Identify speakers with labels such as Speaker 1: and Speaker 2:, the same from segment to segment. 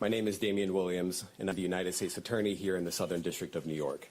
Speaker 1: My name is Damian Williams, and I'm the United States Attorney here in the Southern District of New York.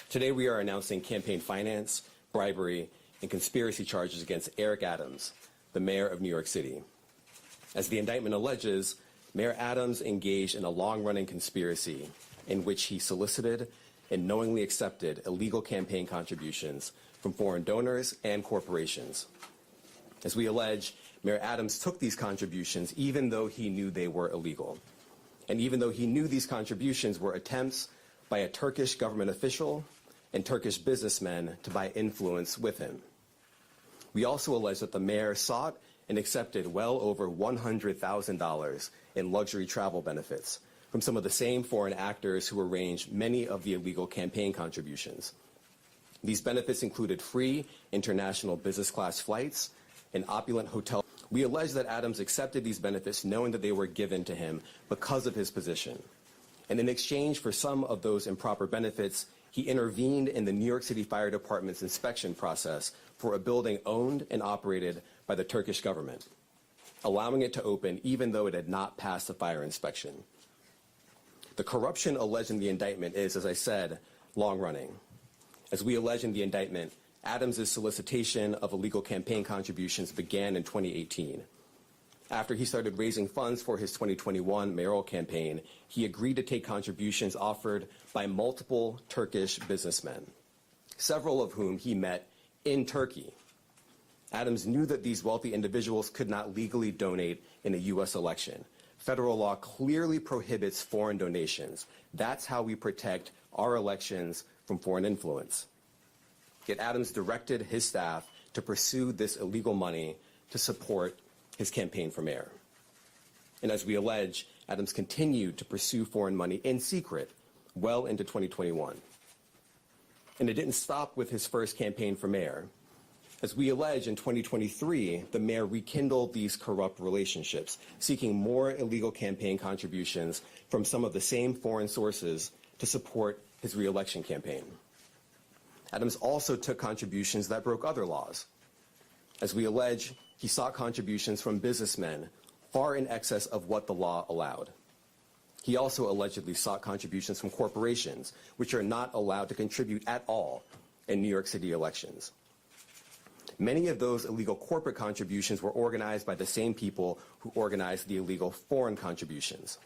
Speaker 1: Today we are announcing campaign finance, bribery, and conspiracy charges against Eric Adams, the mayor of New York City. As the indictment alleges, Mayor Adams engaged in a long-running conspiracy in which he solicited and knowingly accepted illegal campaign contributions from foreign donors and corporations. As we allege, Mayor Adams took these contributions even though he knew they were illegal, and even though he knew these contributions were attempts by a Turkish government official and Turkish businessmen to buy influence with him. We also allege that the mayor sought and accepted well over $100,000 in luxury travel benefits from some of the same foreign actors who arranged many of the illegal campaign contributions. These benefits included free international business class flights and opulent hotel. We allege that Adams accepted these benefits knowing that they were given to him because of his position. And in exchange for some of those improper benefits, he intervened in the New York City Fire Department's inspection process for a building owned and operated by the Turkish government, allowing it to open even though it had not passed a fire inspection. The corruption alleged in the indictment is, as I said, long-running. As we allege in the indictment, Adams' solicitation of illegal campaign contributions began in 2018. After he started raising funds for his 2021 mayoral campaign, he agreed to take contributions offered by multiple Turkish businessmen, several of whom he met in Turkey. Adams knew that these wealthy individuals could not legally donate in a U.S. election. Federal law clearly prohibits foreign donations. That's how we protect our elections from foreign influence. Yet Adams directed his staff to pursue this illegal money to support his campaign for mayor. And as we allege, Adams continued to pursue foreign money in secret well into 2021. And it didn't stop with his first campaign for mayor. As we allege, in 2023, the mayor rekindled these corrupt relationships, seeking more illegal campaign contributions from some of the same foreign sources to support his re-election campaign. Adams also took contributions that broke other laws. As we allege, he sought contributions from businessmen far in excess of what the law allowed. He also allegedly sought contributions from corporations, which are not allowed to contribute at all in New York City elections. Many of those illegal corporate contributions were organized by the same people who organized the illegal foreign contributions.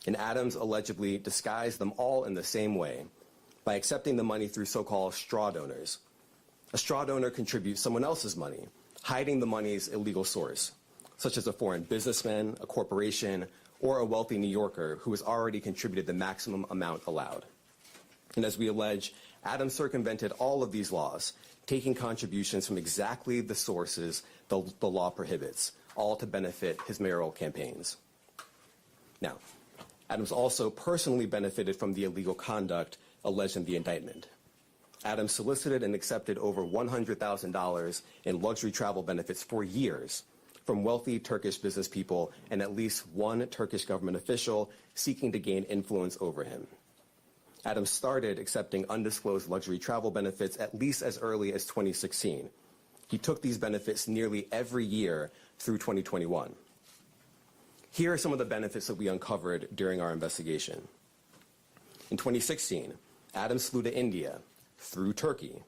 Speaker 1: And Adams allegedly disguised them all in the same way, by accepting the money through so-called straw donors. A straw donor contributes someone else's money, hiding the money's illegal source, such as a foreign businessman, a corporation, or a wealthy New Yorker who has already contributed the maximum amount allowed. And as we allege, Adams circumvented all of these laws, taking contributions from exactly the sources the law prohibits, all to benefit his mayoral campaigns. Now, Adams also personally benefited from the illegal conduct alleged in the indictment. Adams solicited and accepted over $100,000 in luxury travel benefits for years from wealthy Turkish business people and at least one Turkish government official seeking to gain influence over him. Adams started accepting undisclosed luxury travel benefits at least as early as 2016. He took these benefits nearly every year through 2021. Here are some of the benefits that we uncovered during our investigation. In 2016, Adams flew to India through Turkey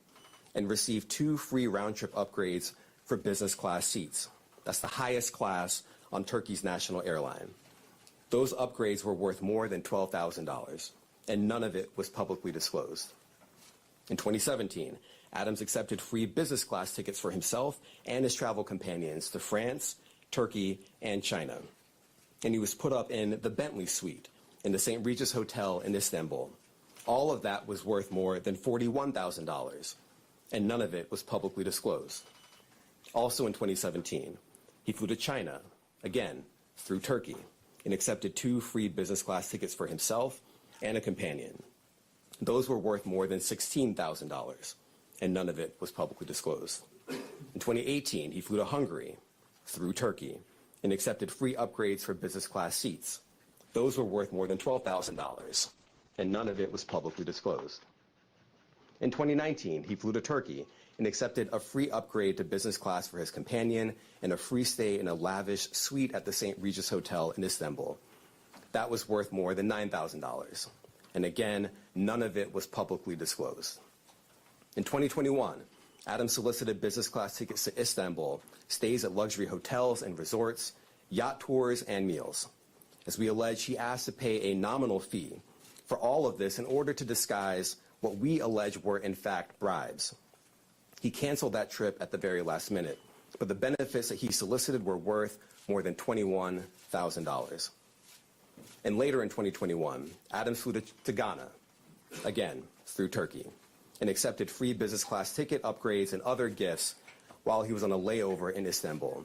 Speaker 1: and received 2 free round-trip upgrades for business class seats. That's the highest class on Turkey's national airline. Those upgrades were worth more than $12,000, and none of it was publicly disclosed. In 2017, Adams accepted free business class tickets for himself and his travel companions to France, Turkey, and China. And he was put up in the Bentley Suite in the St. Regis Hotel in Istanbul. All of that was worth more than $41,000, and none of it was publicly disclosed. Also in 2017, he flew to China, again, through Turkey, and accepted 2 free business class tickets for himself and a companion. Those were worth more than $16,000, and none of it was publicly disclosed. In 2018, he flew to Hungary, through Turkey, and accepted free upgrades for business class seats. Those were worth more than $12,000, and none of it was publicly disclosed. In 2019, he flew to Turkey and accepted a free upgrade to business class for his companion and a free stay in a lavish suite at the St. Regis Hotel in Istanbul. that was worth more than $9,000. And again, none of it was publicly disclosed. In 2021, Adams solicited business class tickets to Istanbul, stays at luxury hotels and resorts, yacht tours, and meals. As we allege, he asked to pay a nominal fee for all of this in order to disguise what we allege were in fact bribes. He canceled that trip at the very last minute, but the benefits that he solicited were worth more than $21,000. And later in 2021, Adams flew to Ghana, again through Turkey, and accepted free business class ticket upgrades and other gifts while he was on a layover in Istanbul.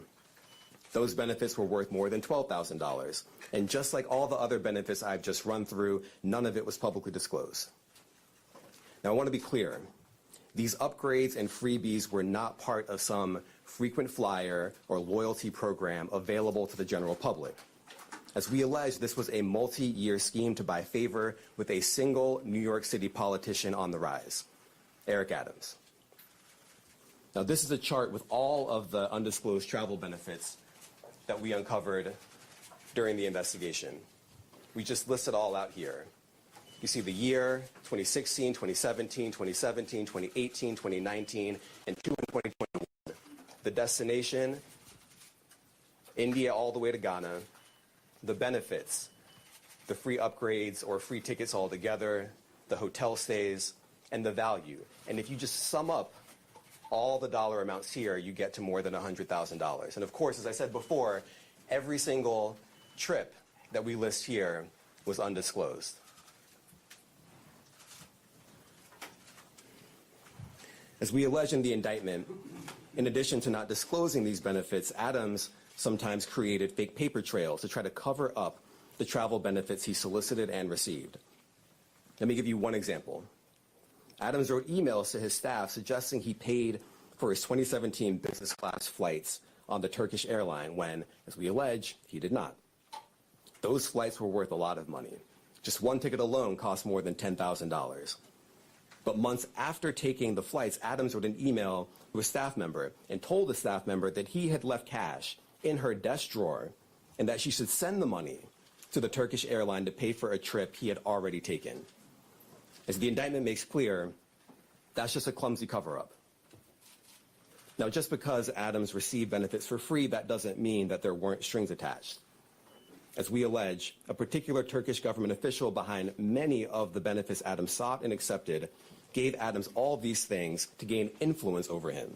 Speaker 1: Those benefits were worth more than $12,000. And just like all the other benefits I've just run through, none of it was publicly disclosed. Now, I want to be clear. These upgrades and freebies were not part of some frequent flyer or loyalty program available to the general public. As we allege, this was a multi-year scheme to buy favor with a single New York City politician on the rise, Eric Adams. Now, this is a chart with all of the undisclosed travel benefits that we uncovered during the investigation. We just list it all out here. You see the year, 2016, 2017, 2017, 2018, 2019, and 2021. The destination, India all the way to Ghana. The benefits, the free upgrades or free tickets altogether, the hotel stays, and the value. And if you just sum up all the dollar amounts here, you get to more than $100,000. And of course, as I said before, every single trip that we list here was undisclosed. As we allege in the indictment, in addition to not disclosing these benefits, Adams sometimes created fake paper trails to try to cover up the travel benefits he solicited and received. Let me give you one example. Adams wrote emails to his staff suggesting he paid for his 2017 business class flights on the Turkish airline when, as we allege, he did not. Those flights were worth a lot of money. Just one ticket alone cost more than $10,000. But months after taking the flights, Adams wrote an email to a staff member and told the staff member that he had left cash in her desk drawer and that she should send the money to the Turkish airline to pay for a trip he had already taken. As the indictment makes clear, that's just a clumsy cover-up. Now, just because Adams received benefits for free, that doesn't mean that there weren't strings attached. As we allege, a particular Turkish government official behind many of the benefits Adams sought and accepted gave Adams all these things to gain influence over him.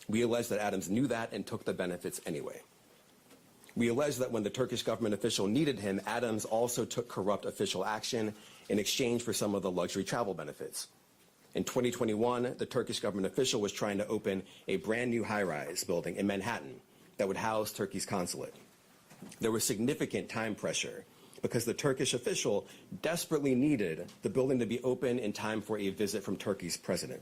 Speaker 1: We allege that Adams knew that and took the benefits anyway. We allege that when the Turkish government official needed him, Adams also took corrupt official action in exchange for some of the luxury travel benefits. In 2021, the Turkish government official was trying to open a brand new high-rise building in Manhattan that would house Turkey's consulate. There was significant time pressure because the Turkish official desperately needed the building to be open in time for a visit from Turkey's president.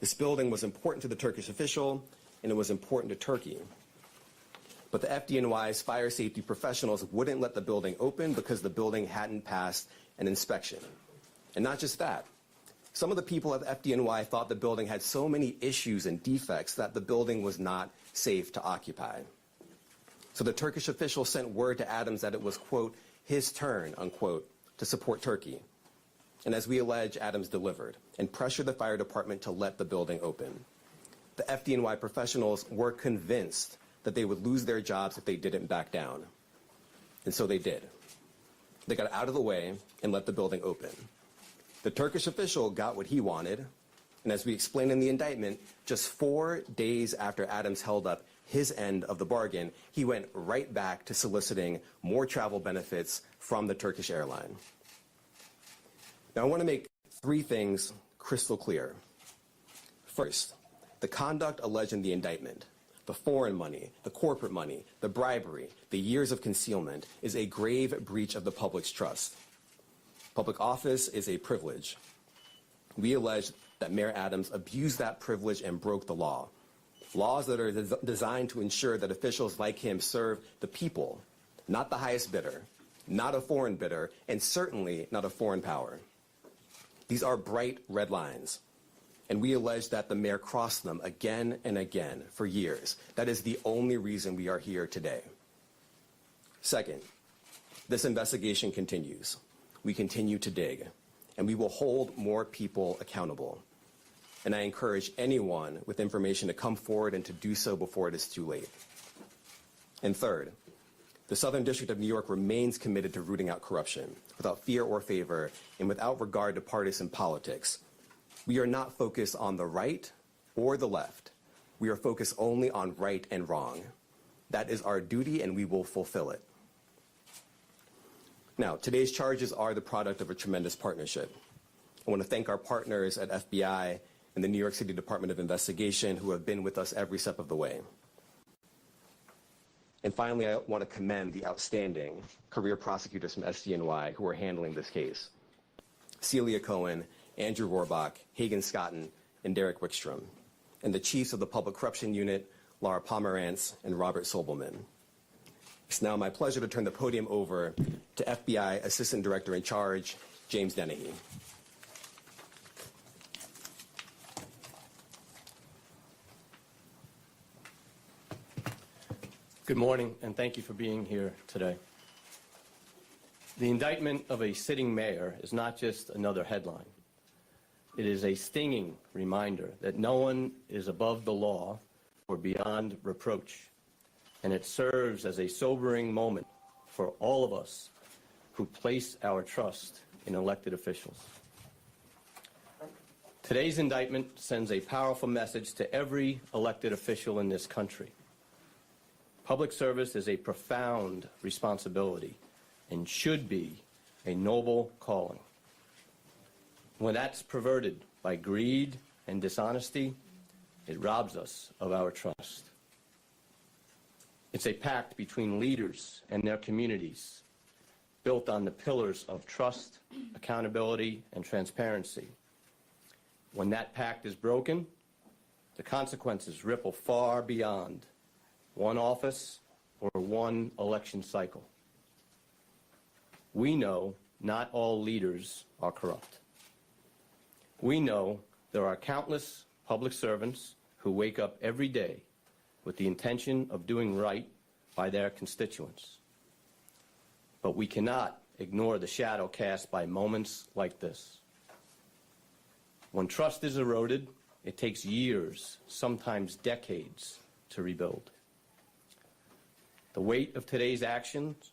Speaker 1: This building was important to the Turkish official, and it was important to Turkey. But the FDNY's fire safety professionals wouldn't let the building open because the building hadn't passed an inspection. And not just that. Some of the people at FDNY thought the building had so many issues and defects that the building was not safe to occupy. So the Turkish official sent word to Adams that it was, quote, his turn, unquote, to support Turkey. And as we allege, Adams delivered and pressured the fire department to let the building open. The FDNY professionals were convinced that they would lose their jobs if they didn't back down. And so they did. They got out of the way and let the building open. The Turkish official got what he wanted, and as we explained in the indictment, just 4 days after Adams held up his end of the bargain, he went right back to soliciting more travel benefits from the Turkish airline. Now, I want to make 3 things crystal clear. First, the conduct alleged in the indictment, the foreign money, the corporate money, the bribery, the years of concealment, is a grave breach of the public's trust. Public office is a privilege. We allege that Mayor Adams abused that privilege and broke the law. Laws that are designed to ensure that officials like him serve the people, not the highest bidder, not a foreign bidder, and certainly not a foreign power. These are bright red lines, and we allege that the mayor crossed them again and again for years. That is the only reason we are here today. Second, This investigation continues. We continue to dig, and we will hold more people accountable. And I encourage anyone with information to come forward and to do so before it is too late. And third, the Southern District of New York remains committed to rooting out corruption without fear or favor and without regard to partisan politics. We are not focused on the right or the left. We are focused only on right and wrong. That is our duty, and we will fulfill it. Now, today's charges are the product of a tremendous partnership. I want to thank our partners at FBI and the New York City Department of Investigation who have been with us every step of the way. And finally, I want to commend the outstanding career prosecutors from SDNY who are handling this case. Celia Cohen, Andrew Rohrbach, Hagen Scotton, and Derek Wickstrom, and the chiefs of the Public Corruption Unit, Laura Pomerantz and Robert Sobelman. It's now my pleasure to turn the podium over to FBI Assistant Director in Charge, James Dennehy.
Speaker 2: Good morning, and thank you for being here today. The indictment of a sitting mayor is not just another headline. It is a stinging reminder that no one is above the law or beyond reproach, and it serves as a sobering moment for all of us who place our trust in elected officials. Today's indictment sends a powerful message to every elected official in this country. Public service is a profound responsibility and should be a noble calling. When that's perverted by greed and dishonesty, it robs us of our trust. It's a pact between leaders and their communities, built on the pillars of trust, accountability, and transparency. When that pact is broken, the consequences ripple far beyond one office or one election cycle. We know not all leaders are corrupt. We know there are countless public servants who wake up every day with the intention of doing right by their constituents. But we cannot ignore the shadow cast by moments like this. When trust is eroded, it takes years, sometimes decades, to rebuild. The weight of today's actions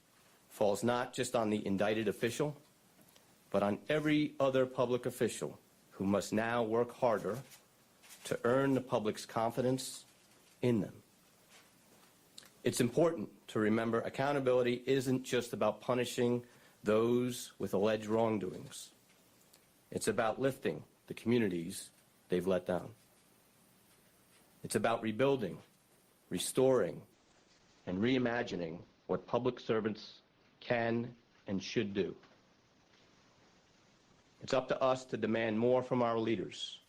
Speaker 2: falls not just on the indicted official, but on every other public official who must now work harder to earn the public's confidence in them. It's important to remember accountability isn't just about punishing those with alleged wrongdoings. It's about lifting the communities they've let down. It's about rebuilding, restoring, and reimagining what public servants can and should do. It's up to us to demand more from our leaders,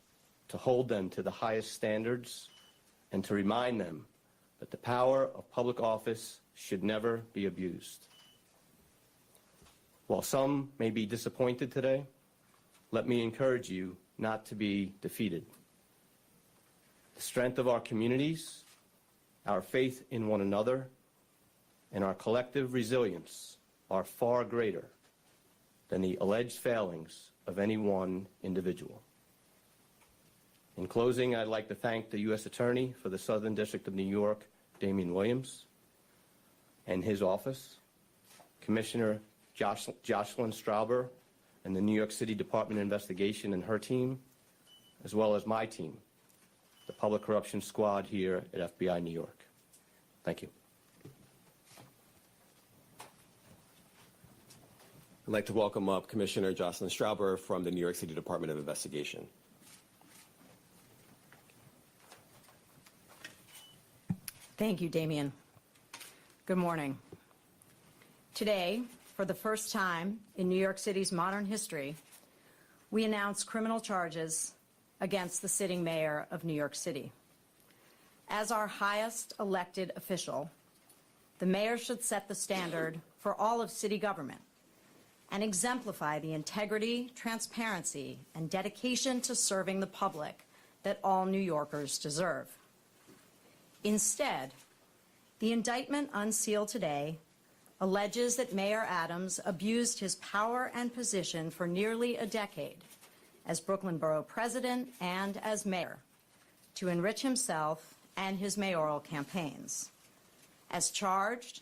Speaker 2: to hold them to the highest standards, and to remind them that the power of public office should never be abused. While some may be disappointed today, let me encourage you not to be defeated. The strength of our communities, our faith in one another, and our collective resilience are far greater than the alleged failings of any one individual. In closing, I'd like to thank the U.S. Attorney for the Southern District of New York, Damian Williams, and his office, Commissioner Jocelyn Strauber, and the New York City Department of Investigation and her team, as well as my team, the Public Corruption Squad here at FBI New York. Thank you.
Speaker 1: I'd like to welcome up Commissioner Jocelyn Strauber from the New York City Department of Investigation.
Speaker 3: Thank you, Damian. Good morning. Today, for the first time in New York City's modern history, we announce criminal charges against the sitting mayor of New York City. As our highest elected official, the mayor should set the standard for all of city government and exemplify the integrity, transparency, and dedication to serving the public that all New Yorkers deserve. Instead, the indictment unsealed today alleges that Mayor Adams abused his power and position for nearly a decade as Brooklyn Borough President and as mayor to enrich himself and his mayoral campaigns. As charged,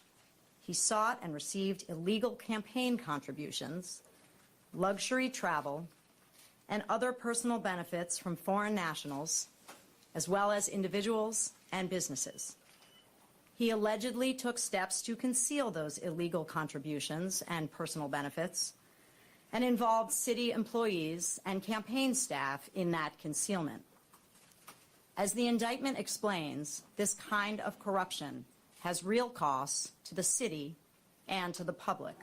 Speaker 3: he sought and received illegal campaign contributions, luxury travel, and other personal benefits from foreign nationals, as well as individuals and businesses. He allegedly took steps to conceal those illegal contributions and personal benefits and involved city employees and campaign staff in that concealment. As the indictment explains, this kind of corruption has real costs to the city and to the public.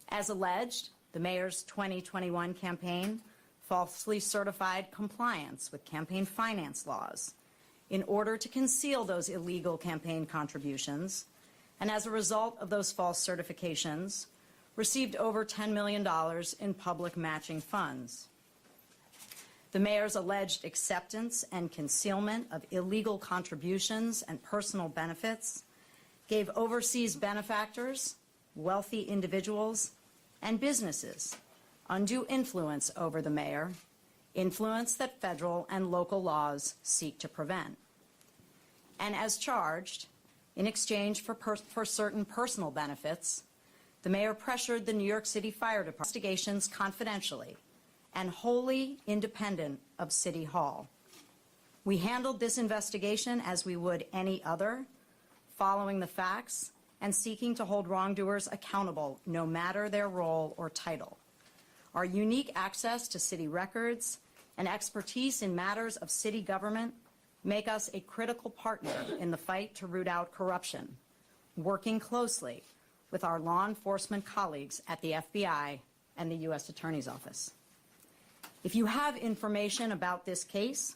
Speaker 3: As alleged, the mayor's 2021 campaign falsely certified compliance with campaign finance laws in order to conceal those illegal campaign contributions, and as a result of those false certifications, received over $10 million in public matching funds. The mayor's alleged acceptance and concealment of illegal contributions and personal benefits gave overseas benefactors, wealthy individuals, and businesses undue influence over the mayor, influence that federal and local laws seek to prevent. And as charged, in exchange for certain personal benefits, the mayor pressured the New York City Fire Department investigations confidentially and wholly independent of City Hall. We handled this investigation as we would any other, following the facts and seeking to hold wrongdoers accountable no matter their role or title. Our unique access to city records and expertise in matters of city government make us a critical partner in the fight to root out corruption, working closely with our law enforcement colleagues at the FBI and the U.S. Attorney's Office. If you have information about this case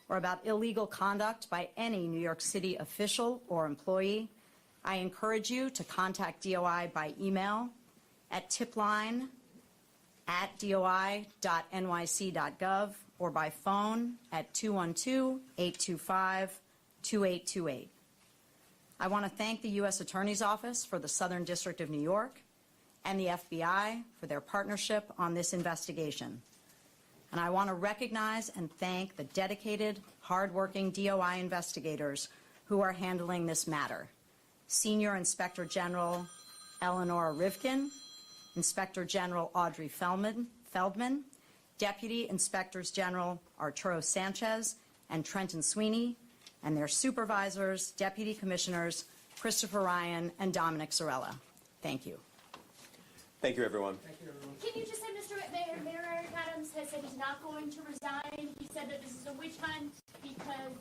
Speaker 3: or about illegal conduct by any New York City official or employee, I encourage you to contact DOI by email at tipline@doi.nyc.gov or by phone at 212-825-2828. I want to thank the U.S. Attorney's Office for the Southern District of New York and the FBI for their partnership on this investigation. And I want to recognize and thank the dedicated, hardworking DOI investigators who are handling this matter. Senior Inspector General Eleanor Rivkin, Inspector General Audrey Feldman, Deputy Inspectors General Arturo Sanchez and Trenton Sweeney, and their supervisors, Deputy Commissioners Christopher Ryan and Dominic Zarella. Thank you.
Speaker 1: Thank you, everyone.
Speaker 4: Can you just say, Mayor Eric Adams has said he's not going to resign. He said that this is a witch hunt because